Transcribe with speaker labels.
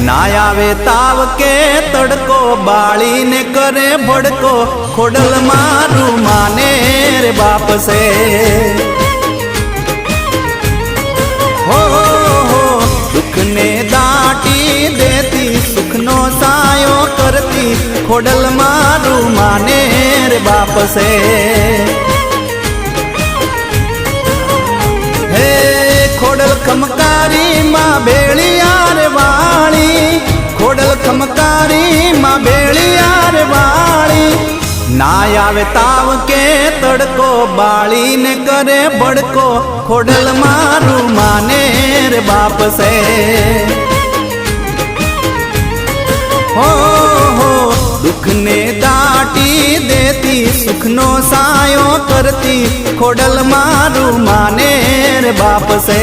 Speaker 1: ना आवे ताव के तड़को बाली ने करे भड़को खोडल मारू माने रे बाप से हो दुख ने दाटी देती सुख नो सायो करती खोडल मारू माने रे बाप से हे खोडल खमकारी माँ बेड़िया रे वाली खोडल खमकारी माँ बेड़िया रे वाली ना आवे ताव के तड़को बाली ने करे बड़को खोडल मारू माने रे बाप से हो दुख ने दाटी देती सुख नो सायो करती खोडल मारू माने रे बाप से।